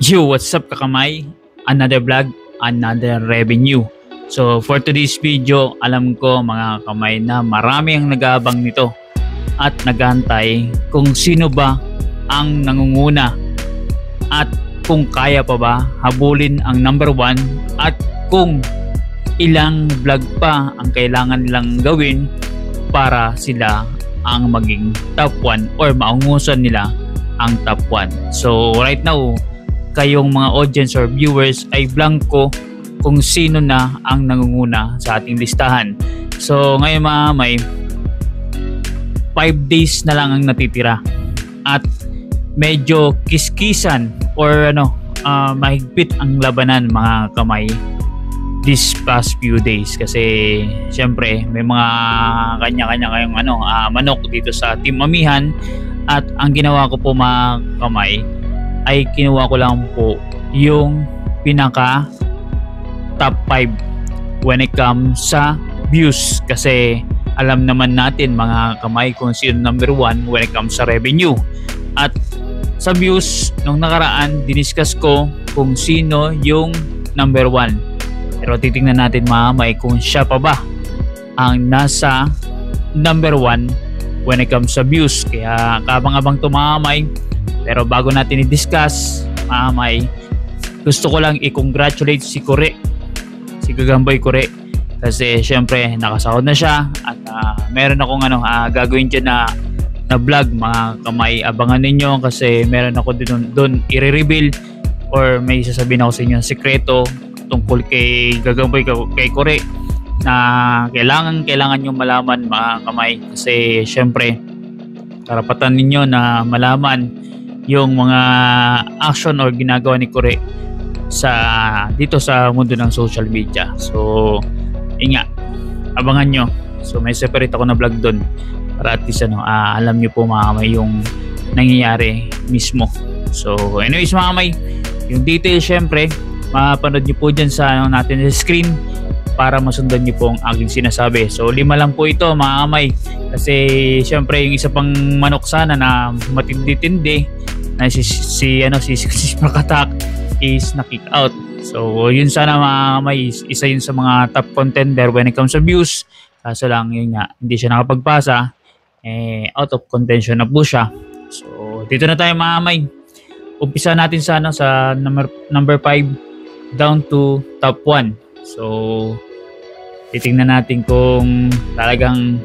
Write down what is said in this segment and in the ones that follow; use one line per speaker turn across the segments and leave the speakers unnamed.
Yo, what's up kakamay? Another vlog, another revenue. So for today's video, alam ko mga kamay na marami ang nag-aabang nito at nagantay kung sino ba ang nangunguna at kung kaya pa ba habulin ang number 1 at kung ilang vlog pa ang kailangan nilang gawin para sila ang maging top 1 or maungusan nila ang top 1. So right now, kayong mga audience or viewers ay blanco kung sino na ang nangunguna sa ating listahan. So ngayon may 5 days na lang ang natitira at medyo kiskisan or mahigpit ang labanan mga kamay this past few days kasi syempre may mga kanya-kanya kayong manok dito sa Team Amihan at ang ginawa ko po mga kamay ay kinuha ko lang po yung pinaka top 5 when it comes sa views kasi alam naman natin mga kamay kung sino number 1 when it comes sa revenue. At sa views nung nakaraan diniscuss ko kung sino yung number 1, pero titingnan natin mga kamay kung siya pa ba ang nasa number 1 when it comes sa views. Kaya kabang-abang to mga kamay. Pero bago natin i-discuss, mamay, gusto ko lang i-congratulate si Kore, si Gagamboy Kore. Kasi syempre nakasahod na siya at meron akong gagawin dyan na vlog mga kamay. Abangan ninyo kasi meron ako doon i-reveal or may sasabihin ako sa inyo sekreto tungkol kay Gagamboy kay Kore na kailangan nyo malaman mga kamay. Kasi syempre karapatan ninyo na malaman yung mga action or ginagawa ni Kore dito sa mundo ng social media. So abangan nyo. So may separate ako na vlog doon para at least alam nyo po mga kamay yung nangyayari mismo. So anyways mga kamay, yung details syempre mapanood nyo po dyan sa natin sa screen para masundan nyo po ang aking sinasabi. So 5 lang po ito mga kamay kasi syempre yung isa pang manok sana na matindi-tindi na si Makatak is na-kick out. So yun sana mga kamay, isa yun sa mga top contender when it comes to views. Kaso lang yun nga, hindi siya nakapagpasa, out of contention na po siya. So dito na tayo mga kamay. Umpisa natin sa number 5 down to top 1. So titingnan natin kung talagang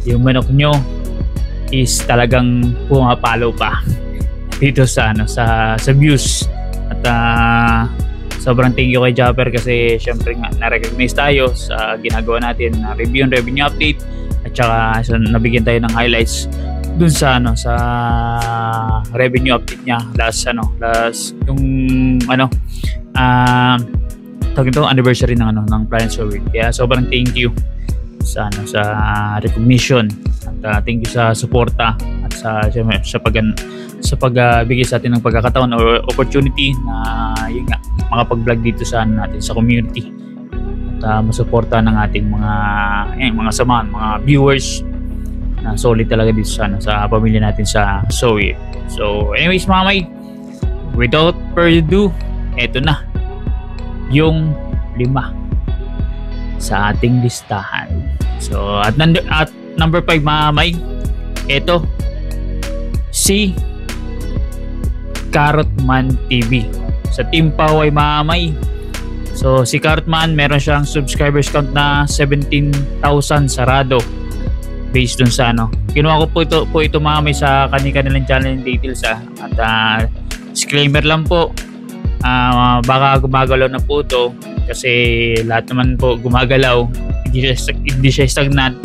yung manok nyo is talagang pumapalo pa dito sa views. At sobrang thank you kay Japper kasi syempre nga na-recognize tayo sa ginagawa natin na review and revenue update at saka nabigyan tayo ng highlights dun sa revenue update niya last yung anniversary ng Planet Survey. Kaya sobrang thank you sa recognition at thank you sa suporta at sa pagbigay sa atin ng pagkakataon or opportunity na yun nga makapag-vlog dito sa natin sa community at masuporta ng ating mga samahan, mga viewers na solid talaga dito sa pamilya natin sa Zoe. So anyways mga may, without further ado, eto na yung 5 sa ating listahan. So at number 5 mga may, eto si Carrotman TV sa Team Pau ay mamay. So si Carrotman meron siyang subscribers count na 17,000 sarado based dun sa kinuha ko po ito mamay sa kanilang channel details at disclaimer lang po, baka gumagalaw na po ito kasi lahat naman po gumagalaw, hindi siya stagnant.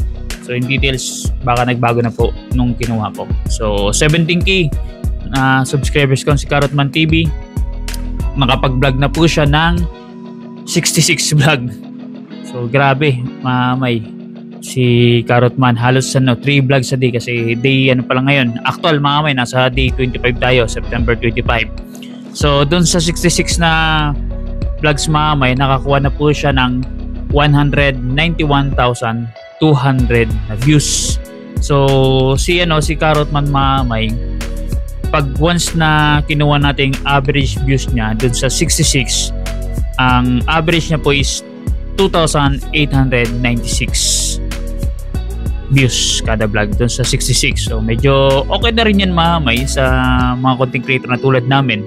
So in details baka nagbago na po nung kinuha ko. So 17k subscribers ko si Carrotman TV, makapag-vlog na po siya ng 66 vlog. So grabe mamay si Carrotman, halos 3 vlogs a day kasi day pa lang ngayon. Actual mamay nasa day 25 tayo, September 25. So dun sa 66 na vlogs mamay nakakuha na po siya ng 191,200 na views. So si Carrotman mamay pag once na kinuha natin average views niya dun sa 66, ang average niya po is 2,896 views kada vlog dun sa 66. So medyo okay na rin yan mamay sa mga content creator na tulad namin,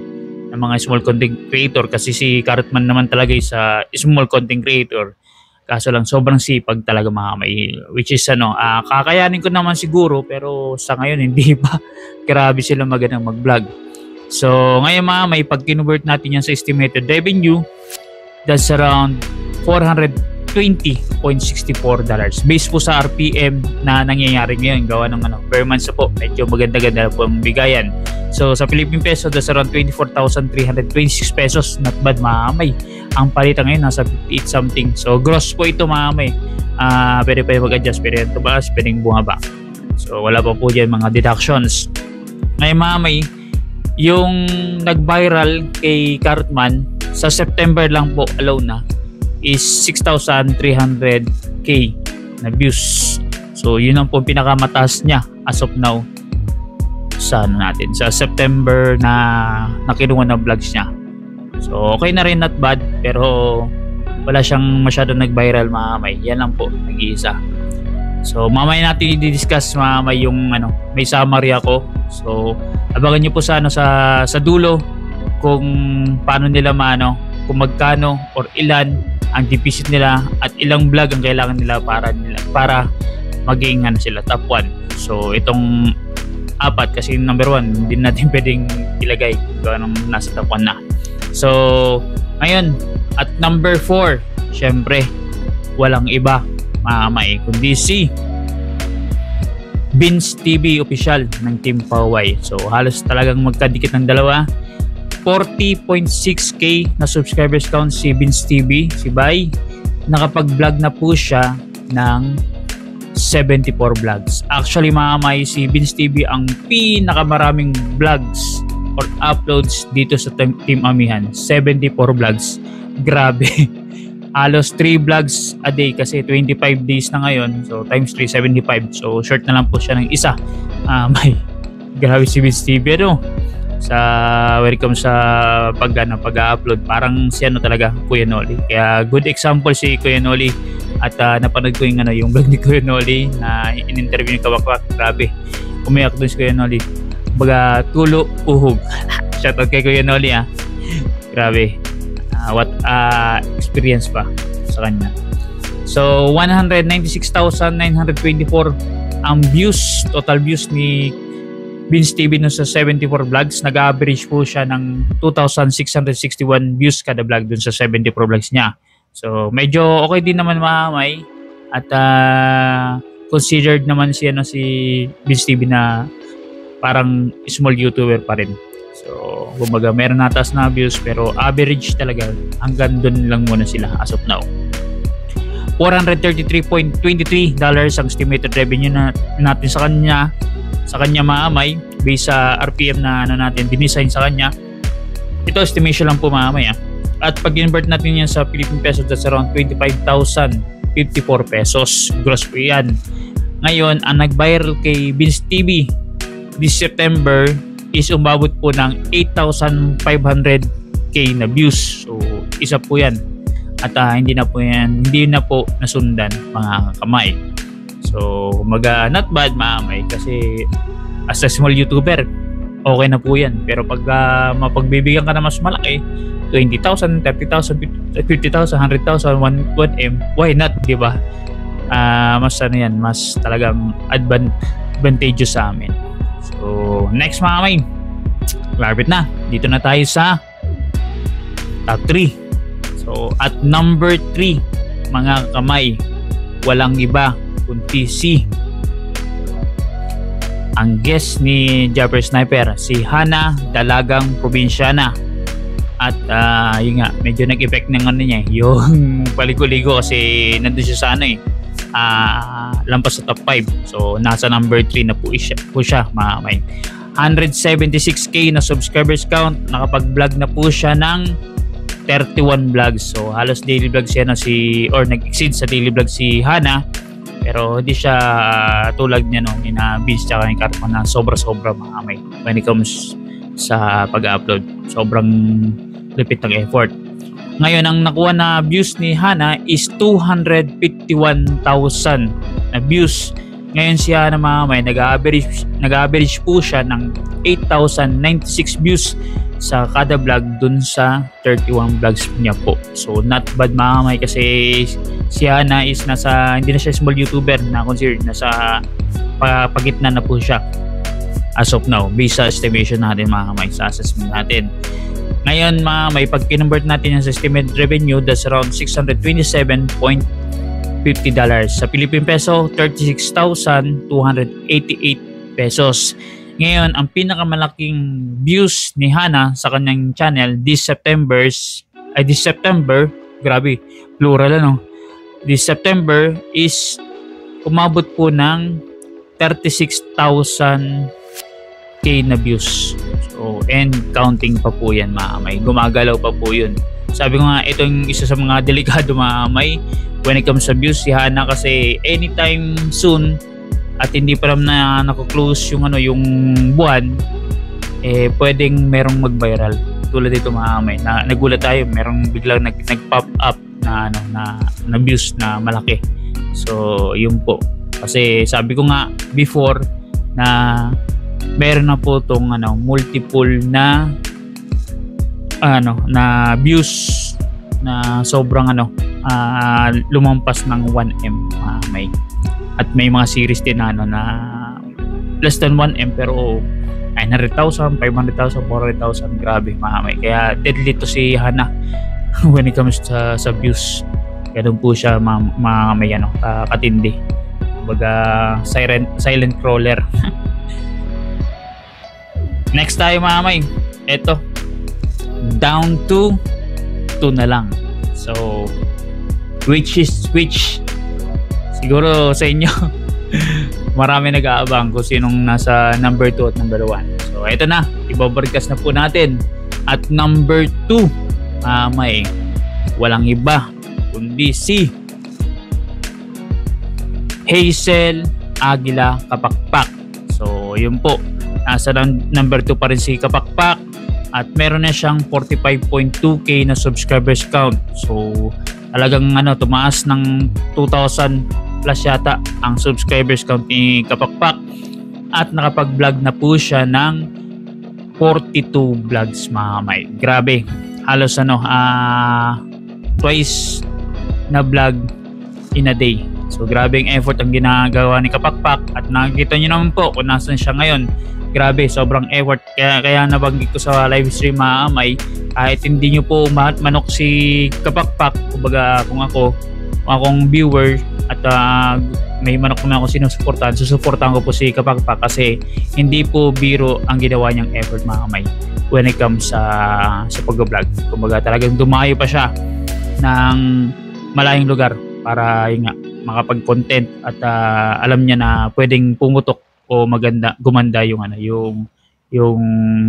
ng mga small content creator, kasi si Carrotman naman talaga is small content creator. Kaso lang sobrang sipag talaga mamay, which is kakayanin ko naman siguro, pero sa ngayon hindi pa. Grabe sila magandang mag-vlog. So ngayon mamay, pag convert natin yan sa estimated revenue, that's around $420.64 based po sa RPM na nangyayari ngayon, gawa ng per month po, medyo maganda-ganda po ang bigayan. So sa Philippine peso, that's around 24,326 pesos. Not bad mamay. Ang palitan ngayon nasa 58 something. So gross po ito mamay. Pwede mag-adjust, pwede tumaas, pwede bumaba. So wala pa po dyan mga deductions. Ngayon mamay, yung nag-viral kay Carrotman sa September lang po alone na is 6,300k na views. So yun ang po pinakamataas niya as of now sa sa September na nakinuha ng vlogs niya. So okay na rin, not bad, pero wala siyang masyadong nag-viral mamay. Yan lang po, nag-iisa. So mamaya natin i-discuss mamay yung may summary ako. So abangan niyo po sa sa dulo kung paano nila kung magkano or ilan ang deficit nila at ilang vlog ang kailangan nila para maging sila top 1. So itong apat, kasi number 1 hindi natin pwedeng ilagay kung nasa top 1 na. So ngayon, at number 4, syempre walang iba mamay kundi si Vince TV official ng Team Poway. So halos talagang magkadikit ng dalawa. 40.6k na subscribers count si Vince TV, si Bay. Nakapag-vlog na po siya ng 74 vlogs. Actually mamay, si Vince TV ang pinakamaraming vlogs or uploads dito sa Team Amihan. 74 vlogs. Grabe. Halos 3 vlogs a day kasi 25 days na ngayon. So times 3, 75. So short na lang po siya ng isa. May grabe si Vince TV sa welcome sa pag-upload. Parang si talaga, Kuya Noli. Kaya good example si Kuya Noli. At napanood ko yung vlog ni Kuya Noli na in-interview ni Kawakwak. Grabe, umiyak doon si Kuya Noli. Baga tulo uhog. Shoutout kay Kuya Noli Grabe, what experience pa sa kanya. So 196,924 ang views, total views ni Vince TV sa 74 vlogs. Nag-average po siya ng 2,661 views kada vlog dun sa 74 vlogs niya. So medyo okay din naman mamay, at considered naman si Vince TV na parang small YouTuber pa rin. So kumbaga meron natas na views, pero average talaga, hanggang dun lang muna sila as of now. $433.23 ang estimated revenue natin sa kanya mamay, based sa RPM na natin dinisign sa kanya. Ito estimation lang po mamay At pag convert natin yan sa Philippine pesos, that's around 25,054 pesos. Gross po yan. Ngayon, ang nag-viral kay Vince TV this September is umabot po ng 8,500k na views. So isa po yan. At hindi na po nasundan mga kamay. So not bad mamay, kasi as a small YouTuber okay na po yan. Pero pag mapagbibigyan ka na mas malaki, 20,000, 30,000, 50,000, 100,000, 1M, why not, di ba? Mas mas talagang advantageous sa amin. So next mga kamay, lapit na, dito na tayo sa top 3. So at number 3 mga kamay, walang iba kundi si ang guest ni Jabber Sniper, si Hana Dalagang Probinsyana. At yun nga, medyo nag-effect ng niya, yung paliko-ligo, kasi nandun siya sa lampas sa top 5. So nasa number 3 na po siya mga kamay. 176k na subscribers count. Nakapag-vlog na po siya ng 31 vlogs. So halos daily vlog siya or nag-exceed sa daily vlog si Hana. Pero hindi siya tulad niya no, ni na Vince tsaka ni Cartman na sobra-sobra mga kamay when it comes sa pag-upload. Sobrang lipit ng effort. Ngayon, ang nakuha na views ni Hana is 251,000 na views. Ngayon si Hana mga kamay, nag-average po siya ng 8,096 views sa kada vlog dun sa 31 vlogs niya po. So not bad mga kamay kasi si Hana is hindi na siya small YouTuber na considered, nasa pagitna na po siya as of now based sa estimation natin mga kamay, sa assessment natin. Ngayon mga kamay, pag kinonvert natin yung sa estimated revenue, that's around $627.50 sa Philippine peso, 36,288 pesos. Ngayon, ang pinakamalaking views ni Hana sa kanyang channel this September, grabe, plural ano. This September is umabot po ng 36,000k na views. So, and counting pa po yan mga kamay. Gumagalaw pa po yun. Sabi ko nga, ito yung isa sa mga delikado mga kamay when it comes sa views si Hana kasi anytime soon at hindi pa rin na nako-close yung yung buwan, pwedeng merong mag-viral. Tulad dito mga kamay, nagulat tayo, merong biglang nag-pop up na views na malaki. So, yun po. Kasi sabi ko nga before na meron na po tong multiple na na views na sobrang lumampas ng 1M may. At may mga series din na less than 1M pero 900,000, 500,000, 400,000, grabe mahamay. Kaya deadly to si Hana when it comes sa views. Kaya doon po siya may katindi. Kumbaga silent crawler. Next tayo mahamay. Ito, down to 2 na lang. So which siguro sa inyo marami nag-aabang kung sinong nasa number 2 at number 1. So ito na, i-broadcast na po natin. At number 2 may walang iba kundi si Hazel Aguila Kapakpak. So yun po, nasa number 2 pa rin si Kapakpak at meron na siyang 45.2k na subscribers count. So talagang tumaas ng 2,000 plus yata ang subscribers count ni Kapakpak at nakapag-vlog na po siya ng 42 vlogs mga kamay. Grabe, halos twice na vlog in a day. So grabe ang effort ang ginagawa ni Kapakpak at nakikita nyo naman po kung nasan siya ngayon. Grabe, sobrang effort. Kaya nabanggit ko sa live stream mga kamay, kahit hindi nyo po manok si Kapakpak, kumbaga kung akong viewer at may manok naman ako susuportahan ko po si Kapakpak kasi hindi po biro ang ginawa niyang effort mga kamay when it comes sa pag-vlog. Kumbaga talagang dumayo pa siya ng malayong lugar para makapag-content at alam niya na pwedeng pumutok o gumanda yung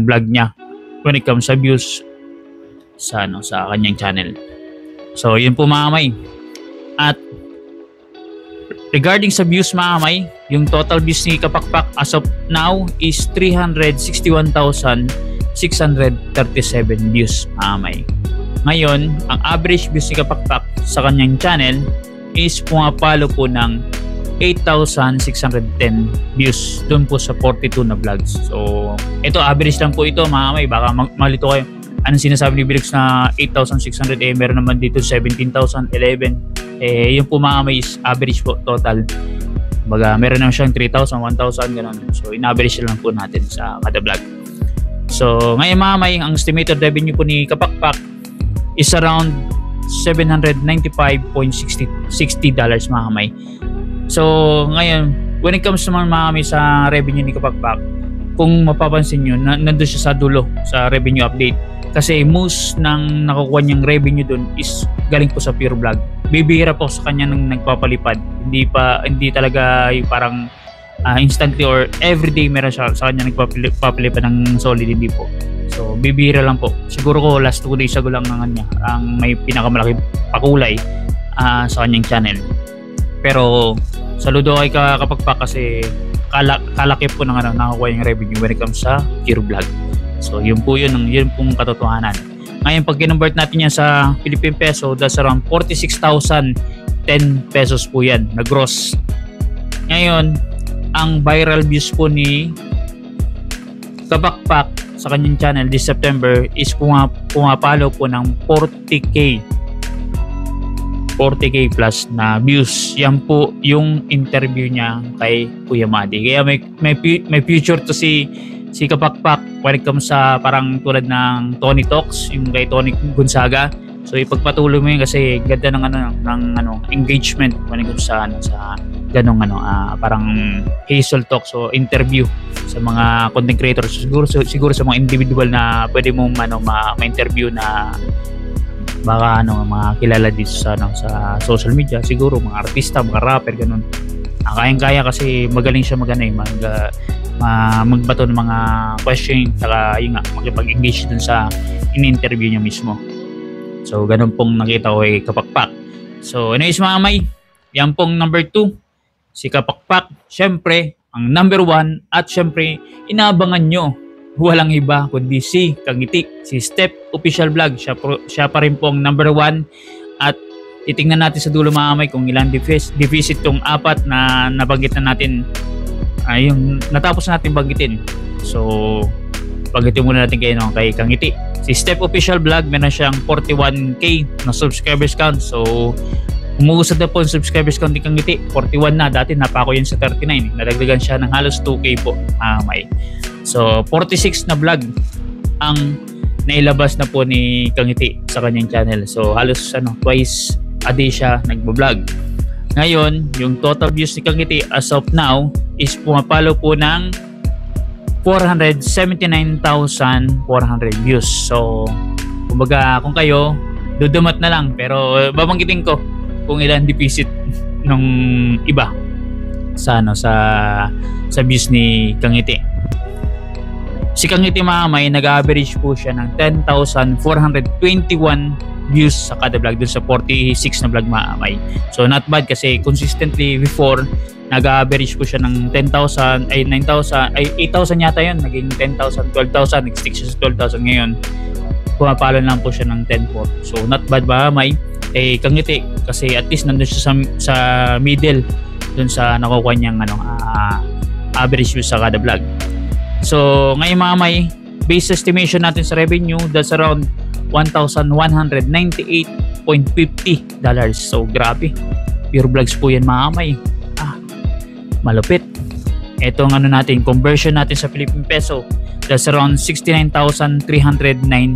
vlog niya when it comes sa views sa kanyang channel. So yun po mga kamay. At regarding sa views mga kamay, yung total views ni Kapakpak as of now is 361,637 views mga kamay. Ngayon, ang average views ni Kapakpak sa kanyang channel is pumapalo po ng 8,610 views doon po sa 42 na vlogs. So, ito average lang po ito mga kamay. Baka malito kayo. Anong sinasabi ni Brix na 8,600? Meron naman dito 17,011. Yung po mga kamay is average po total. Baga, meron naman siyang 3,000, 1,000, gano'n. So, in-average lang po natin sa kada vlog. So, ngayon mga kamay, ang estimated revenue po ni Kapakpak is around $795.60 mga kamay. So, ngayon, when it comes naman mga kamay sa revenue ni Kapakpak, kung mapapansin nyo, nandun siya sa dulo sa revenue update. Kasi most ng nakukuha niyang revenue dun is galing po sa pure vlog. Bibihira po sa kanya nung nagpapalipad. Hindi talaga yung parang instantly or everyday meron siya sa kanya nagpapalipad ng solid, hindi po. So, bibihira lang po. Siguro ko last 2 days ago lang ng kanya ang may pinakamalaki pakulay sa kanyang channel. Pero saludo kay Kapakpak kasi kalaki po ng nakakuha yung revenue when it comes sa Pure Vlog. So yun pong katotohanan. Ngayon pag kinonvert natin yan sa Philippine peso, that's around 46,010 pesos po yan na gross. Ngayon ang viral views po ni Kapakpak sa kanyang channel this September is pumapalo po ng 40k plus na views. Yan po yung interview niya kay Kuya Madi. Kaya may future to si Kapakpak when it comes sa parang tulad ng Tony Talks, yung kay Tony Gonzaga. So ipagpatuloy mo yun kasi ganda ng engagement when it comes sa ganong parang hazel talk, so interview sa mga content creators, siguro sa mga individual na pwede mong ma-interview na baka mga kilala dito sa social media, siguro mga artista, mga rapper, ganun. Kayang-kaya kasi magaling siya magbato ng mga question, saka yun nga, makipag-engage dun sa in-interview niya mismo. So ganun pong nakita ko kay Kapakpak. So anyways mga may, yan pong number 2 si Kapakpak, syempre ang number 1 at syempre inaabangan nyo, walang iba kundi si Kangiti, si Step Official Vlog. Siya pa rin po ang number 1 at titingnan natin sa dulo mga may kung ilang deficit tong 4 na nabanggit na natin, yung natapos natin banggitin. So banggitin muna natin kay Kangiti. Si Step Official Vlog, meron siyang 41k na subscribers count. So umuusad na po ang subscribers count ni Kangiti, 41 na. Dati napako yun sa 39. Nadagdagan siya ng halos 2k po. May. So 46 na vlog ang nailabas na po ni Kangiti sa kanyang channel. So halos twice a day siya nagbo-vlog. Ngayon, yung total views ni Kangiti as of now is pumapalo po ng 479,400 views. So kumbaga kung kayo dudumat na lang, pero babanggitin ko kung ilan deficit nung iba sa views ni Kangiti. Si Kangiti may nag-average po siya ng 10,421 views sa kada vlog dun sa 46 na vlog may. So not bad kasi consistently before nag-average po siya ng 10,000 ay 9,000 ay 8,000 yata yun, naging 10,000, 12,000, nag-stick siya sa 12,000. Ngayon pumapalo lang po siya ng 10,400. So not bad may Kangiti kasi at least nandun siya sa middle dun sa nakukuha niyang average views sa kada vlog. So ngayon mga may, base estimation natin sa revenue, that's around $1,198.50. So grabe, pure vlogs po yan mga may. Malupit. Ito ang natin, conversion natin sa Philippine peso, that's around 69,309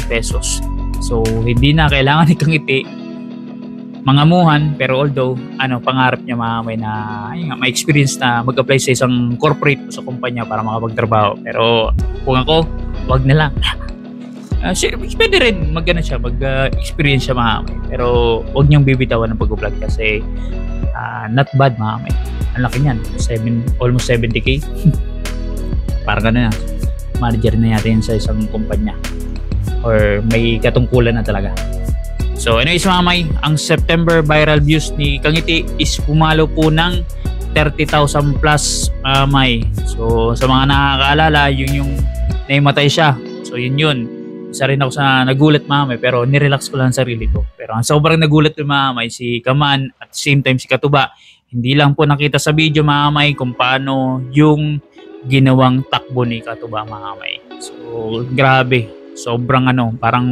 pesos. So hindi na kailangan ni Kangiti mangamuhan, pero although pangarap niya may experience na mag-apply sa isang corporate o sa kumpanya para makapagtrabaho. Pero kung ako, wag na lang. Pwede rin mag-experience siya pero wag niyong bibitawan ng pag-vlog kasi not bad ang laki niyan, almost 70k. Parang gano'n na, manager na natin sa isang kumpanya or may katungkulan na talaga. So anyways ang September viral views ni Kangiti is pumalo po ng 30,000 plus may. So sa mga nakakaalala, yung naimatay siya. So yun. Isa rin ako sa nagulat pero nirelax ko lang sarili ko. Pero ang sobrang nagulat ko si Kaman at the same time si Katuba. Hindi lang po nakita sa video kung paano yung ginawang takbo ni Katuba So grabe. Sobrang parang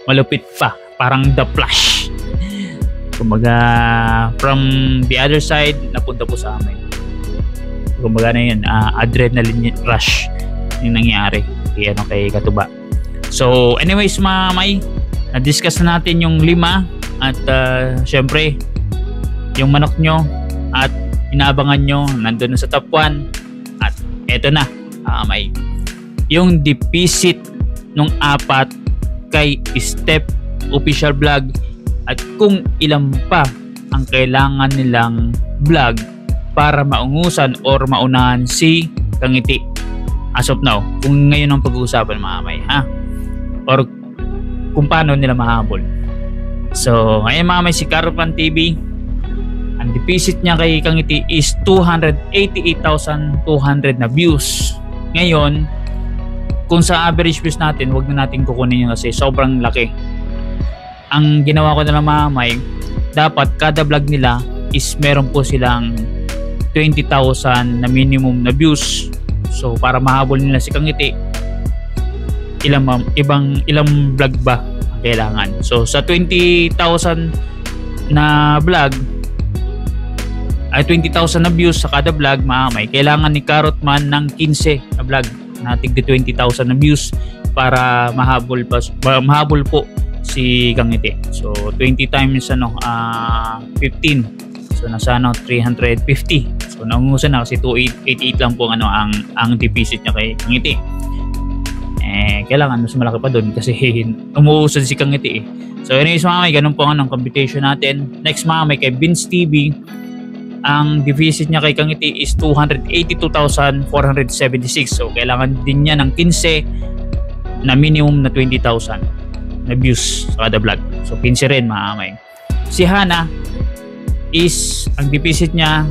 malupit pa. Parang The Flash. Kumbaga from the other side napunta po sa amin. Kumbaga na yun, adrenaline rush yung nangyari kay Katuba. So anyways may, na-discuss na natin yung 5 at syempre yung manok nyo at inaabangan nyo nandun na sa top 1 at eto na may yung deficit nung 4 kay Step Official Vlog at kung ilan pa ang kailangan nilang vlog para maungusan or maunahan si Kangiti as of now, kung ngayon ang pag-uusapan may or kung paano nila mahabol. So ngayon may si Karupan TV, Ang deficit niya kay Kangiti is 288,200 na views. Ngayon, kung sa average views natin, wag na natin kukunin yun kasi sobrang laki. Ang ginawa ko na lang mga may, dapat kada vlog nila is meron po silang 20,000 na minimum na views. So para mahabol nila si Kangiti, ilang vlog ba ang kailangan? So sa 20,000 na vlog ay 20,000 na views sa kada vlog, may kailangan ni Carrotman ng 15 na vlog na tigda 20,000 na views para mahabol po si Kangiti. So 20 times 15. So nasa 350. So nangungusan na kasi 288 lang po ang deficit niya kay Kangiti. Kailangan mas malaki pa doon kasi umuusad si Kangiti eh. So anyways mga may, ganun po ang computation natin. Next mga may, kay Vince TV, ang deficit niya kay Kangiti is 282,476. So kailangan din niya ng 15 na minimum na 20,000 na views sa kada vlog. So 15 rin mga may. Si Hana is ang deficit niya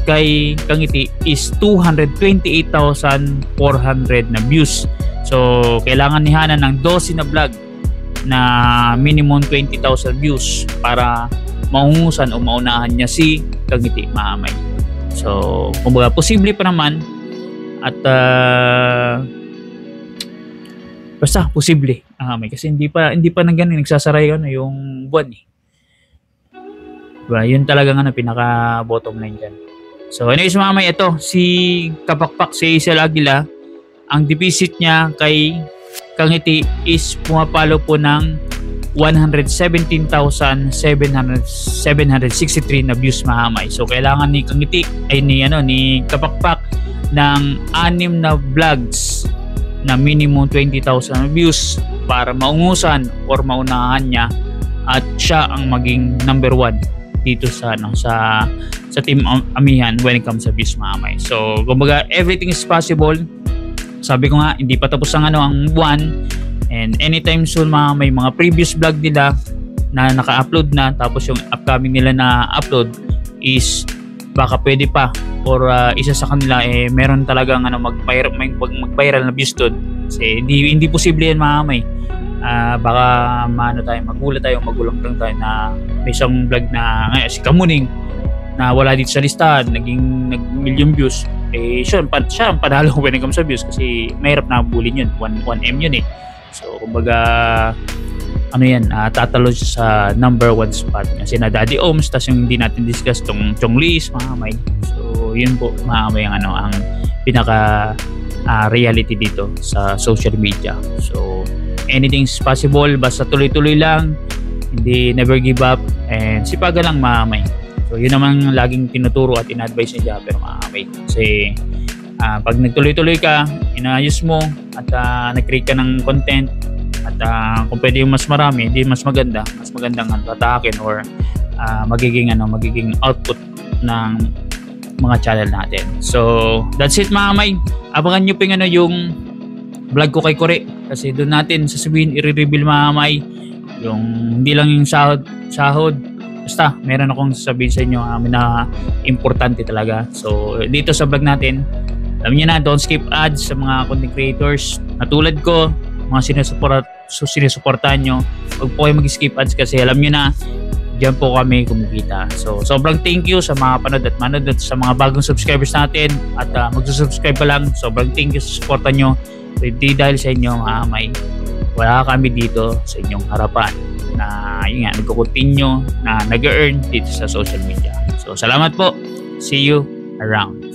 kay Kangiti is 228,400 na views. So kailangan ni Hana ng 12 na vlog na minimum 20,000 views para maungusan o maunahan niya si Kangiti maamay. So kumbaga posible pa naman at basta posible maamay kasi hindi pa nang ganun nagsasaray yung buwan eh. Diba? Yun talagang pinaka bottom line dyan. So anyways maamay, ito si Kapakpak, si Hazel Aguila, ang deficit niya kay Kangiti is pumapalo po ng 117,763 na views mahamay. So kailangan ni Kangiti ay ni Kapakpak ng 6 na vlogs na minimum 20,000 views para maungusan or maunahan niya at siya ang maging number 1 dito sa team Amihan when it comes sa views mahamay. So kumbaga everything is possible. Sabi ko nga hindi pa tapos ang buwan. And anytime soon may mga previous vlog nila na naka-upload na, tapos yung upcoming nila na upload is baka pwede pa or isa sa kanila meron talagang mag-viral na views doon. Kasi hindi posible yan may. Baka magulat tayo, magulang lang tayo na may isang vlog na si Kamuning na wala dito sa listahan, naging nag-million views. Siya ang panalo when it comes sa views kasi mahirap na habulin yun, 1M yun eh. So kumbaga tatalo siya sa number 1 spot kasi na Daddy Ohms, tas yung hindi natin discuss tong Chong Lees mahamay. So yun po mahamay ang pinaka reality dito sa social media. So anything's possible, basta tuloy-tuloy lang, hindi never give up and sipagan lang mahamay. So yun naman laging tinuturo at in-advise ni Japper mahamay kasi pag nagtuloy-tuloy ka, inayos mo at nag-create ka ng content at kung pwede yung mas marami, hindi mas magandang tatakin or magiging output ng mga channel natin. So that's it mga may. Abangan nyo yung vlog ko kay Kore kasi doon natin sasabihin i-reveal mga may yung hindi lang yung sahod, basta meron akong sasabihin sa inyo na importante talaga. So dito sa vlog natin, alam niyo na, don't skip ads sa mga content creators na tulad ko, mga sinusuportahan nyo. Huwag po kayo mag-skip ads kasi alam niyo na, diyan po kami kumikita. So sobrang thank you sa mga manood at sa mga bagong subscribers natin at magsusubscribe pa lang. Sobrang thank you sa suporta nyo. Hindi dahil sa inyo wala kami dito sa inyong harapan na nagko-continue na nag-earn dito sa social media. So salamat po. See you around.